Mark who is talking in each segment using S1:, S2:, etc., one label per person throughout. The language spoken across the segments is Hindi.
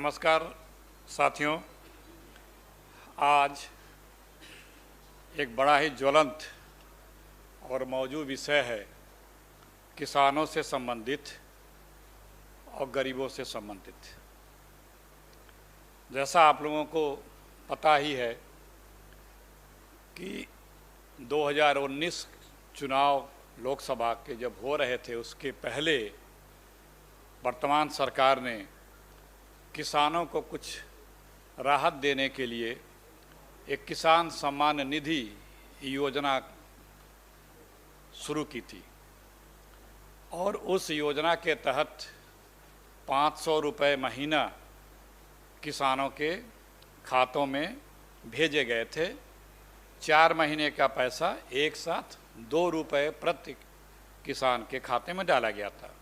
S1: नमस्कार साथियों, आज एक बड़ा ही ज्वलंत और मौजूद विषय है किसानों से संबंधित और गरीबों से संबंधित। जैसा आप लोगों को पता ही है कि 2019 चुनाव लोकसभा के जब हो रहे थे, उसके पहले वर्तमान सरकार ने किसानों को कुछ राहत देने के लिए एक किसान सम्मान निधि योजना शुरू की थी और उस योजना के तहत 500 रुपये महीना किसानों के खातों में भेजे गए थे। 4 महीने का पैसा एक साथ 2 रुपये प्रति किसान के खाते में डाला गया था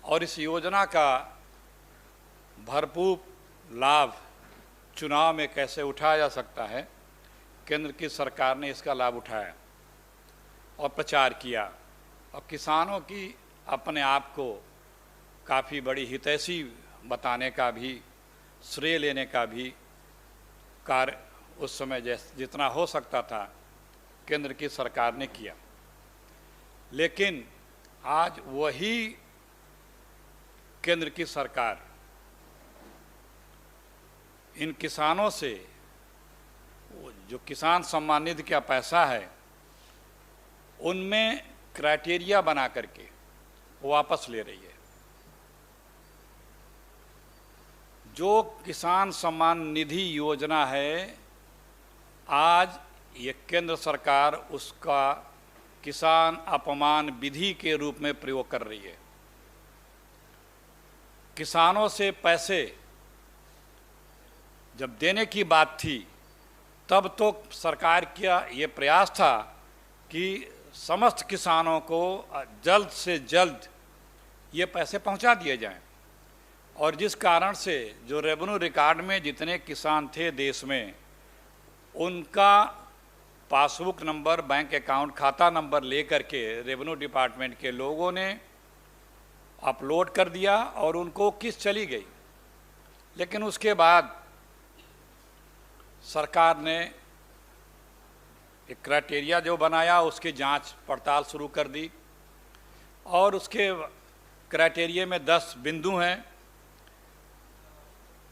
S1: और इस योजना का भरपूर लाभ चुनाव में कैसे उठाया जा सकता है, केंद्र की सरकार ने इसका लाभ उठाया और प्रचार किया और किसानों की अपने आप को काफ़ी बड़ी हितैषी बताने का भी, श्रेय लेने का भी कार्य उस समय जितना हो सकता था केंद्र की सरकार ने किया। लेकिन आज वही केंद्र की सरकार इन किसानों से जो किसान सम्मान निधि का पैसा है उनमें क्राइटेरिया बना करके वापस ले रही है। जो किसान सम्मान निधि योजना है, आज ये केंद्र सरकार उसका किसान अपमान विधि के रूप में प्रयोग कर रही है। किसानों से पैसे जब देने की बात थी तब तो सरकार का ये प्रयास था कि समस्त किसानों को जल्द से जल्द ये पैसे पहुंचा दिए जाएं और जिस कारण से जो रेवेन्यू रिकॉर्ड में जितने किसान थे देश में, उनका पासबुक नंबर, बैंक अकाउंट खाता नंबर लेकर के रेवेन्यू डिपार्टमेंट के लोगों ने अपलोड कर दिया और उनको किस्त चली गई। लेकिन उसके बाद सरकार ने एक क्राइटेरिया जो बनाया, उसकी जांच पड़ताल शुरू कर दी और उसके क्राइटेरिया में 10 बिंदु हैं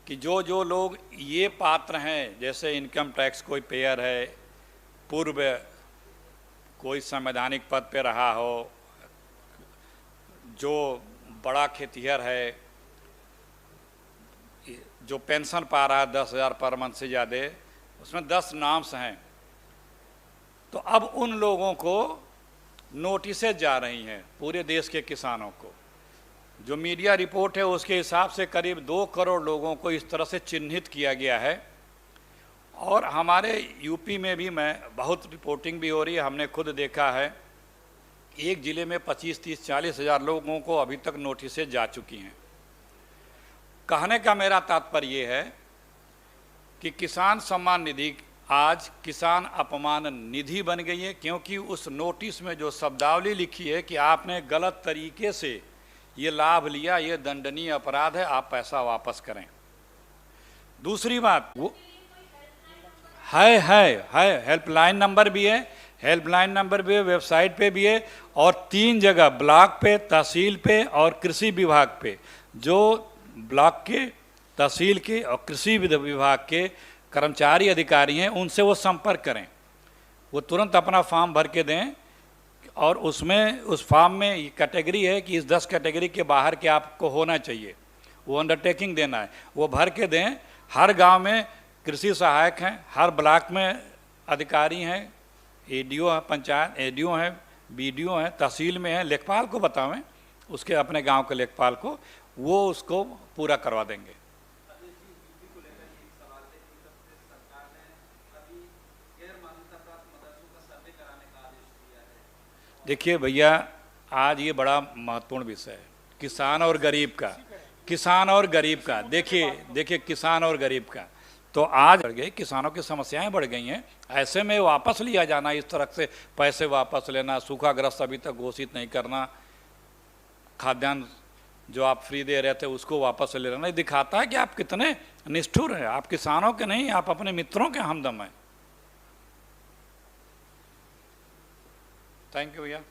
S1: कि जो लोग ये पात्र हैं, जैसे इनकम टैक्स कोई पेयर है, पूर्व कोई संवैधानिक पद पे रहा हो, जो बड़ा खेतिहर है, जो पेंशन पा रहा है 10,000 पर मंथ से ज़्यादा, उसमें 10 नाम्स हैं। तो अब उन लोगों को नोटिसें जा रही हैं पूरे देश के किसानों को। जो मीडिया रिपोर्ट है उसके हिसाब से करीब 2 करोड़ लोगों को इस तरह से चिन्हित किया गया है और हमारे यूपी में भी बहुत रिपोर्टिंग भी हो रही है, हमने खुद देखा है। एक ज़िले में 25, 30, 40 हज़ार लोगों को अभी तक नोटिसें जा चुकी हैं। कहने का मेरा तात्पर्य ये है कि किसान सम्मान निधि आज किसान अपमान निधि बन गई है, क्योंकि उस नोटिस में जो शब्दावली लिखी है कि आपने गलत तरीके से ये लाभ लिया, ये दंडनीय अपराध है, आप पैसा वापस करें। दूसरी बात वो है हेल्पलाइन नंबर भी है, हेल्पलाइन नंबर भी है, वेबसाइट पे भी है और 3 जगह ब्लॉक पे, तहसील पे और कृषि विभाग पे, जो ब्लॉक के, तहसील के और कृषि विभाग के कर्मचारी अधिकारी हैं, उनसे वो संपर्क करें। वो तुरंत अपना फॉर्म भर के दें और उसमें उस फॉर्म में ये कैटेगरी है कि इस 10 कैटेगरी के बाहर के आपको होना चाहिए, वो अंडरटेकिंग देना है, वो भर के दें। हर गांव में कृषि सहायक हैं, हर ब्लॉक में अधिकारी हैं, एडीओ हैं, पंचायत एडीओ हैं, बीडीओ हैं, तहसील में हैं, लेखपाल को बतावें, उसके अपने गांव के लेखपाल को, वो उसको पूरा करवा देंगे। देखिए भैया, आज ये बड़ा महत्वपूर्ण विषय है, किसान और गरीब का, किसान और गरीब का। देखिए किसान और गरीब का तो आज बढ़ गई, किसानों की समस्याएं बढ़ गई हैं। ऐसे में वापस लिया जाना, इस तरह से पैसे वापस लेना, सूखाग्रस्त अभी तक घोषित नहीं करना, खाद्यान्न जो आप फ्री दे रहे थे उसको वापस ले लेना। ये दिखाता है कि आप कितने निष्ठुर हैं, आप किसानों के नहीं, आप अपने मित्रों के हमदम हैं। थैंक यू भैया।